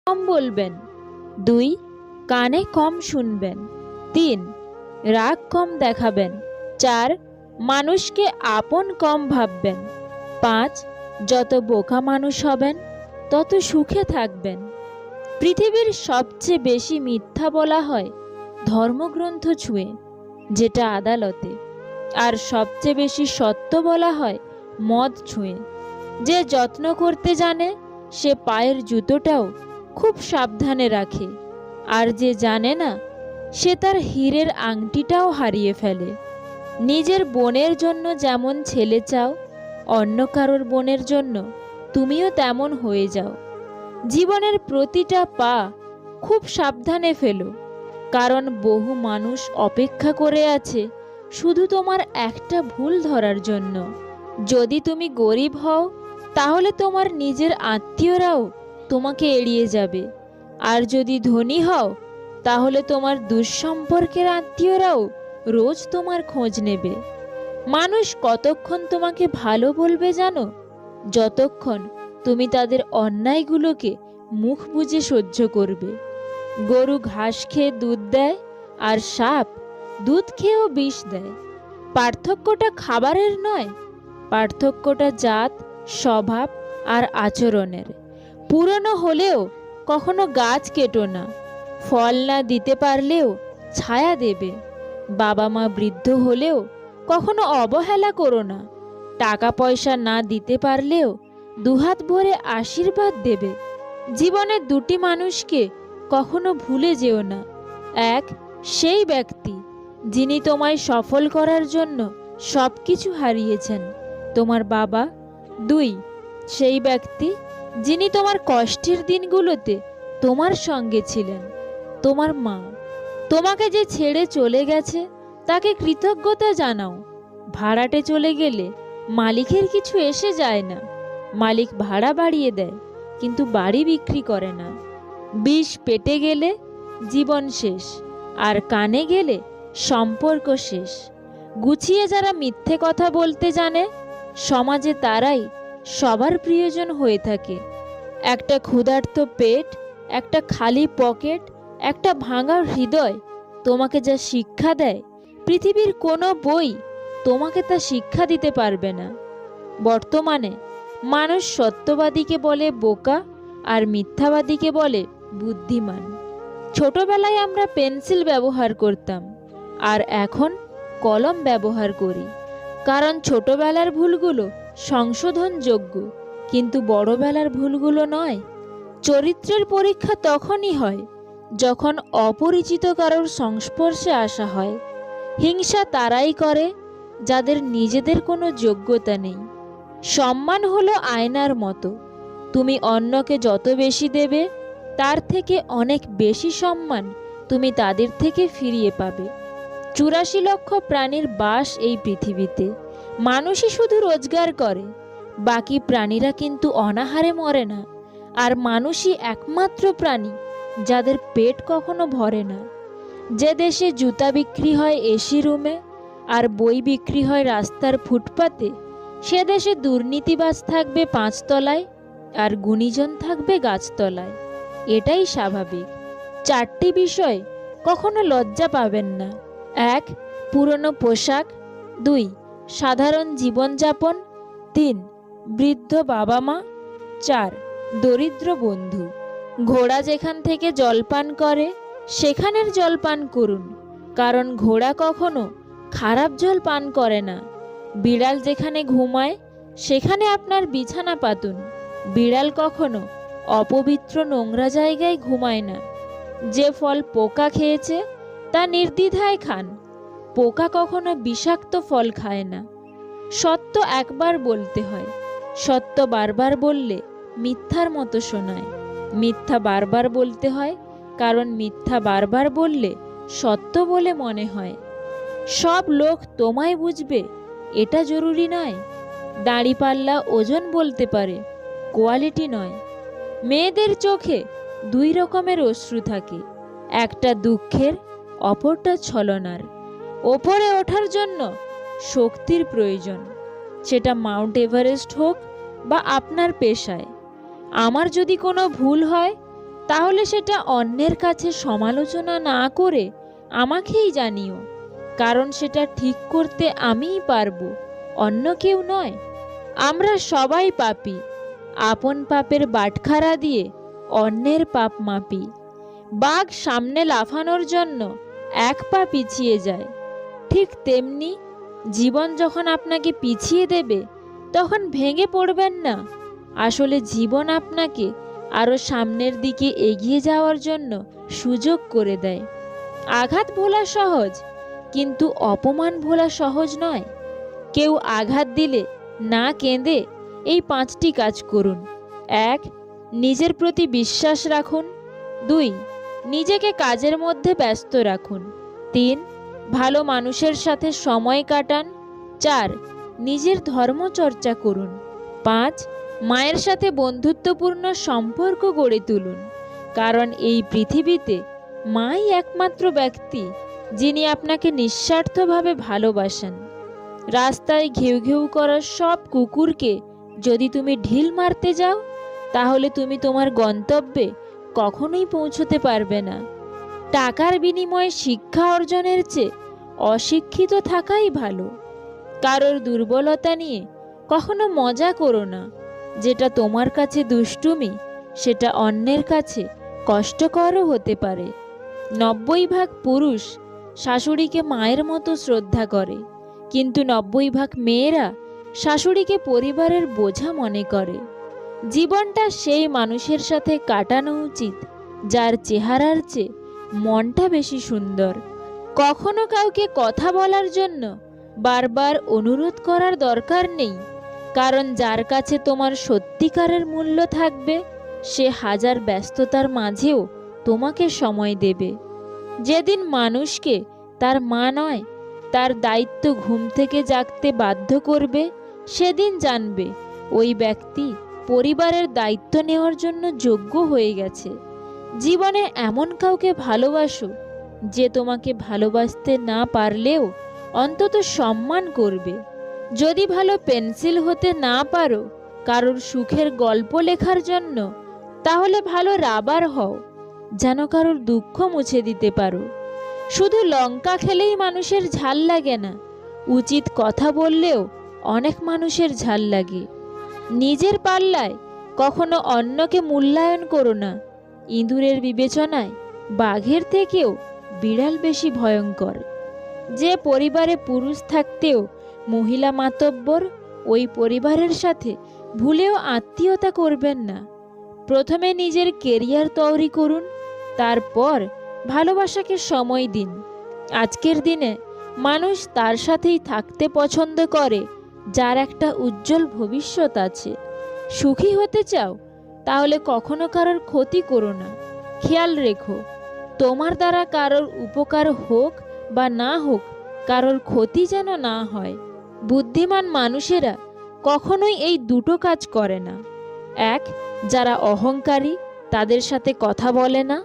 কম বলবেন। 2. কানে কম শুনবেন। 3. রাগ কম দেখাবেন। 4. মানুষকে আপন কম ভাববেন। 5. যত বোকা মানুষ হবেন তত সুখে থাকবেন। পৃথিবীর সবচেয়ে বেশি মিথ্যা বলা হয় ধর্মগ্রন্থ ছুঁয়ে, যেটা আদালতে। আর সবচেয়ে বেশি সত্য বলা হয় মদ ছুঁয়ে। যে যত্ন করতে জানে সে পায়ের জুতোটাও খুব সাবধানে রাখে, আর যে জানে না সে তার হীরের আংটিটাও হারিয়ে ফেলে। নিজের বোনের জন্য যেমন ছেলে চাও, অন্য কারোর বোনের জন্য তুমিও তেমন হয়ে যাও। জীবনের প্রতিটা পা খুব সাবধানে ফেলো, কারণ বহু মানুষ অপেক্ষা করে আছে শুধু তোমার একটা ভুল ধরার জন্য। যদি তুমি গরিব হও তাহলে তোমার নিজের আত্মীয়রাও তোমাকে এড়িয়ে যাবে, আর যদি ধনী হও তাহলে তোমার দুঃসম্পর্কের আত্মীয়রাও রোজ তোমার খোঁজ নেবে। মানুষ কতক্ষণ তোমাকে ভালো বলবে জানো? যতক্ষণ তুমি তাদের অন্যায়গুলোকে মুখ বুজে সহ্য করবে। গরু ঘাস খেয়ে দুধ দেয়, আর সাপ দুধ খেয়েও বিষ দেয়। পার্থক্যটা খাবারের নয়, পার্থক্যটা জাত, স্বভাব আর আচরণের। পুরনো হলেও কখনো গাছ কেটো না, ফল না দিতে পারলেও ছায়া দেবে। বাবা মা বৃদ্ধ হলেও কখনো অবহেলা করো না, টাকা পয়সা না দিতে পারলেও দুহাত ভরে আশীর্বাদ দেবে। জীবনে দুটি মানুষকে কখনো ভুলে যেও না। এক, সেই ব্যক্তি যিনি তোমায় সফল করার জন্য সব কিছু হারিয়েছেন, তোমার বাবা। 2, সেই ব্যক্তি যিনি তোমার কষ্টের দিনগুলোতে তোমার সঙ্গে ছিলেন, তোমার মা। তোমাকে যে ছেড়ে চলে গেছে তাকে কৃতজ্ঞতা জানাও। ভাড়াটে চলে গেলে মালিকের কিছু এসে যায় না। মালিক ভাড়া বাড়িয়ে দেয় কিন্তু বাড়ি বিক্রি করে না। বিষ পেটে গেলে জীবন শেষ, আর কানে গেলে সম্পর্ক শেষ। গুছিয়ে যারা মিথ্যে কথা বলতে জানে সমাজে তারাই সবার প্রিয়জন হয়ে থাকে। একটা ক্ষুধার্ত পেট, একটা খালি পকেট, একটা ভাঙা হৃদয় তোমাকে যা শিক্ষা দেয় পৃথিবীর কোনো বই তোমাকে তা শিক্ষা দিতে পারবে না। বর্তমানে মানুষ সত্যবাদীকে বলে বোকা আর মিথ্যাবাদীকে বলে বুদ্ধিমান। ছোটবেলায় আমরা পেন্সিল ব্যবহার করতাম, আর এখন কলম ব্যবহার করি, কারণ ছোটবেলার ভুলগুলো সংশোধনযোগ্য, কিন্তু বড়বেলার ভুলগুলো নয়। চরিত্রের পরীক্ষা তখনই হয় যখন অপরিচিত কারোর সংস্পর্শে আসা হয়। হিংসা তারাই করে যাদের নিজেদের কোনো যোগ্যতা নেই। সম্মান হলো আয়নার মতো, তুমি অন্যকে যত বেশি দেবে তার থেকে অনেক বেশি সম্মান তুমি তাদের থেকে ফিরিয়ে পাবে। 84 লক্ষ প্রাণীর বাস এই পৃথিবীতে। মানুষই শুধু রোজগার করে, বাকি প্রাণীরা কিন্তু অনাহারে মরে না। আর মানুষই একমাত্র প্রাণী যাদের পেট কখনো ভরে না। যে দেশে জুতা বিক্রি হয় এসি রুমে আর বই বিক্রি হয় রাস্তার ফুটপাতে, সে দেশে দুর্নীতিবাজ থাকবে 5 তলায় আর গুণীজন থাকবে গাছতলায়। এটাই স্বাভাবিক। 4টি বিষয় কখনো লজ্জা পাবেন না। 1, পুরনো পোশাক। 2, সাধারণ জীবনযাপন। 3, বৃদ্ধ বাবা মা। 4, দরিদ্র বন্ধু। ঘোড়া যেখান থেকে জলপান করে সেখানের জল পান করুন, কারণ ঘোড়া কখনো খারাপ জল পান করে না। বিড়াল যেখানে ঘুমায় সেখানে আপনার বিছানা পাতুন। বিড়াল কখনো অপবিত্র নোংরা জায়গায় ঘুমায় না। যে ফল পোকা খেয়েছে তা নির্দ্বিধায় খান। পোকা কখনো বিষাক্ত ফল খায় না। সত্য একবার বলতে হয়, সত্য বারবার বললে মিথ্যার মতো শোনায়। মিথ্যা বারবার বলতে হয়, কারণ মিথ্যা বারবার বললে সত্য বলে মনে হয়। সব লোক তোমায় বুঝবে এটা জরুরি নয়। দাঁড়িপাল্লা ওজন বলতে পারে, কোয়ালিটি নয়। মেয়েদের চোখে 2 রকমের অশ্রু থাকে, একটা দুঃখের, অপরটা ছলনার। ওপরে ওঠার জন্য শক্তির প্রয়োজন, সেটা মাউন্ট এভারেস্ট হোক বা আপনার পেশায়। আমার যদি কোনো ভুল হয় তাহলে সেটা অন্যের কাছে সমালোচনা না করে আমাকেই জানিও, কারণ সেটা ঠিক করতে আমিই পারবো, অন্য কেউ নয়। আমরা সবাই পাপী, আপন পাপের বাটখারা দিয়ে অন্যের পাপ মাপি। বাঘ সামনে লাফানোর জন্য এক পা পিছিয়ে যায়, ঠিক তেমনি জীবন যখন আপনাকে পিছিয়ে দেবে তখন ভেঙে পড়বেন না। আসলে জীবন আপনাকে আরও সামনের দিকে এগিয়ে যাওয়ার জন্য সুযোগ করে দেয়। আঘাত ভোলা সহজ, কিন্তু অপমান ভোলা সহজ নয়। কেউ আঘাত দিলে না কেঁদে এই 5টি কাজ করুন। 1. নিজের প্রতি বিশ্বাস রাখুন। 2. নিজেকে কাজের মধ্যে ব্যস্ত রাখুন। 3. ভালো মানুষের সাথে সময় কাটান। 4. নিজের ধর্মচর্চা করুন। 5. মায়ের সাথে বন্ধুত্বপূর্ণ সম্পর্ক গড়ে তুলুন, কারণ এই পৃথিবীতে মাই একমাত্র ব্যক্তি যিনি আপনাকে নিঃস্বার্থভাবে ভালোবাসেন। রাস্তায় ঘেউ ঘেউ করা সব কুকুরকে যদি তুমি ঢিল মারতে যাও, তাহলে তুমি তোমার গন্তব্যে কখনোই পৌঁছতে পারবে না। টাকার বিনিময়ে শিক্ষা অর্জনের চেয়ে অশিক্ষিত থাকাই ভালো। কারোর দুর্বলতা নিয়ে কখনো মজা করো না। যেটা তোমার কাছে দুষ্টুমি, সেটা অন্যের কাছে কষ্টকরও হতে পারে। 90% পুরুষ শাশুড়িকে মায়ের মতো শ্রদ্ধা করে, কিন্তু 90% মেয়েরা শাশুড়িকে পরিবারের বোঝা মনে করে। জীবনটা সেই মানুষের সাথে কাটানো উচিত যার চেহারার চেয়ে মনটা বেশি সুন্দর। কখনো কাউকে কথা বলার জন্য বারবার অনুরোধ করার দরকার নেই, কারণ যার কাছে তোমার সত্যিকারের মূল্য থাকবে সে হাজার ব্যস্ততার মাঝেও তোমাকে সময় দেবে। যেদিন মানুষকে তার মা নয়, তার দায়িত্ব ঘুম থেকে জাগতে বাধ্য করবে, সেদিন জানবে ওই ব্যক্তি পরিবারের দায়িত্ব নেওয়ার জন্য যোগ্য হয়ে গেছে। জীবনে এমন কাউকে ভালোবাসো যে তোমাকে ভালোবাসতে না পারলেও অন্তত সম্মান করবে। যদি ভালো পেন্সিল হতে না পারো কারোর সুখের গল্প লেখার জন্য, তাহলে ভালো রাবার হও, যেন কারোর দুঃখ মুছে দিতে পারো। শুধু লঙ্কা খেলেই মানুষের ঝাল লাগে না, উচিত কথা বললেও অনেক মানুষের ঝাল লাগে। নিজের পাল্লায় কখনো অন্যকে মূল্যায়ন করো না। ইঁদুরের বিবেচনায় বাঘের থেকেও বিড়াল বেশি ভয়ঙ্কর। যে পরিবারে পুরুষ থাকতেও মহিলা মাতব্বর, ওই পরিবারের সাথে ভুলেও আত্মীয়তা করবেন না। প্রথমে নিজের কেরিয়ার তৈরি করুন, তারপর ভালোবাসাকে সময় দিন। আজকের দিনে মানুষ তার সাথেই থাকতে পছন্দ করে যার একটা উজ্জ্বল ভবিষ্যৎ আছে। সুখী হতে চাও? তাহলে কখনো কারোর ক্ষতি করো না। খেয়াল রেখো, তোমার দ্বারা কারোর উপকার হোক বা না হোক, কারোর ক্ষতি যেন না হয়। বুদ্ধিমান মানুষেরা কখনোই এই দুটো কাজ করে না। 1. যারা অহংকারী তাদের সাথে কথা বলে না।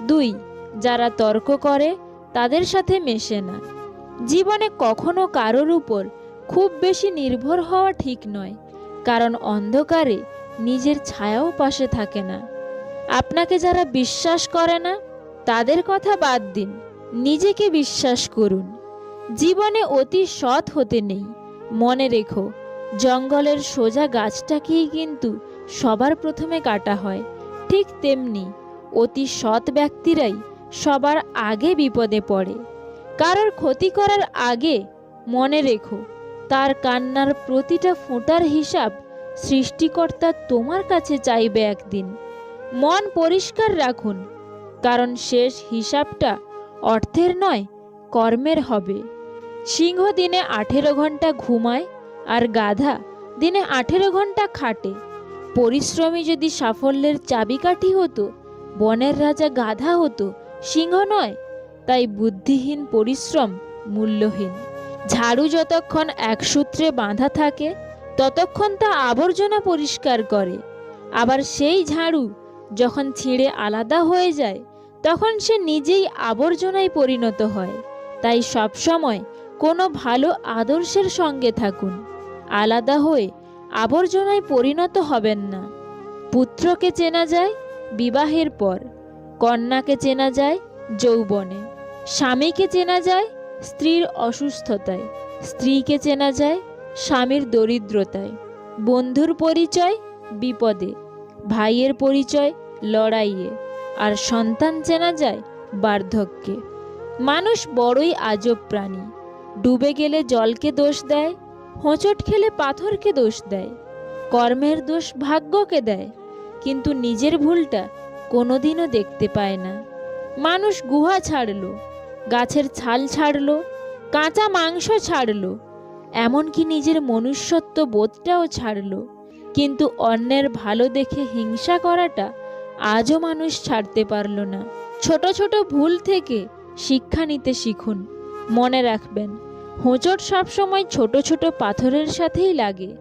2. যারা তর্ক করে তাদের সাথে মেশে না। জীবনে কখনো কারোর উপর খুব বেশি নির্ভর হওয়া ঠিক নয়, কারণ অন্ধকারে নিজের ছায়াও পাশে থাকে না। আপনাকে যারা বিশ্বাস করে না তাদের কথা বাদ দিন, নিজেকে বিশ্বাস করুন। জীবনে অতি সৎ হতে নেই। মনে রেখো, জঙ্গলের সোজা গাছটাকেই কিন্তু সবার প্রথমে কাটা হয়। ঠিক তেমনি অতি সৎ ব্যক্তিরাই সবার আগে বিপদে পড়ে। কারোর ক্ষতি করার আগে মনে রেখো, তার কান্নার প্রতিটা ফোঁটার হিসাব সৃষ্টিকর্তা তোমার কাছে চাইবে একদিন। মন পরিষ্কার রাখুন, কারণ শেষ হিসাবটা অর্থের নয়, কর্মের হবে। সিংহ দিনে 18 ঘন্টা ঘুমায়, আর গাধা দিনে 18 ঘন্টা খাটে। পরিশ্রমী যদি সাফল্যের চাবিকাঠি হতো, বনের রাজা গাধা হতো, সিংহ নয়। তাই বুদ্ধিহীন পরিশ্রম মূল্যহীন। ঝাড়ু যতক্ষণ এক সূত্রে বাঁধা থাকে ততক্ষণ তা আবর্জনা পরিষ্কার করে, আবার সেই ঝাড়ু যখন ছিঁড়ে আলাদা হয়ে যায় তখন সে নিজেই আবর্জনায় পরিণত হয়। তাই সবসময় কোনো ভালো আদর্শের সঙ্গে থাকুন, আলাদা হয়ে আবর্জনায় পরিণত হবেন না। পুত্রকে চেনা যায় বিবাহের পর। কন্যাকে চেনা যায় যৌবনে, স্বামীকে চেনা যায় স্ত্রীর অসুস্থতায়, স্ত্রীকে চেনা যায় স্বামীর দরিদ্রতায়, বন্ধুর পরিচয় বিপদে, ভাইয়ের পরিচয় লড়াইয়ে, আর সন্তান চেনা যায় বার্ধক্যে। মানুষ বড়ই আজব প্রাণী। ডুবে গেলে জলকে দোষ দেয়, হোঁচট খেলে পাথরকে দোষ দেয়, কর্মের দোষ ভাগ্যকে দেয়, কিন্তু নিজের ভুলটা কোনোদিনও দেখতে পায় না। মানুষ গুহা ছাড়ল, গাছের ছাল ছাড়ল, কাঁচা মাংস ছাড়ল, এমনকি নিজের মনুষ্যত্ব বোধটাও ছাড়ল, কিন্তু অন্যের ভালো দেখে হিংসা করাটা আজও মানুষ ছাড়তে পারল না। ছোট ছোট ভুল থেকে শিক্ষা নিতে শিখুন। মনে রাখবেন, হোঁচট সবসময় ছোট ছোট পাথরের সাথেই লাগে।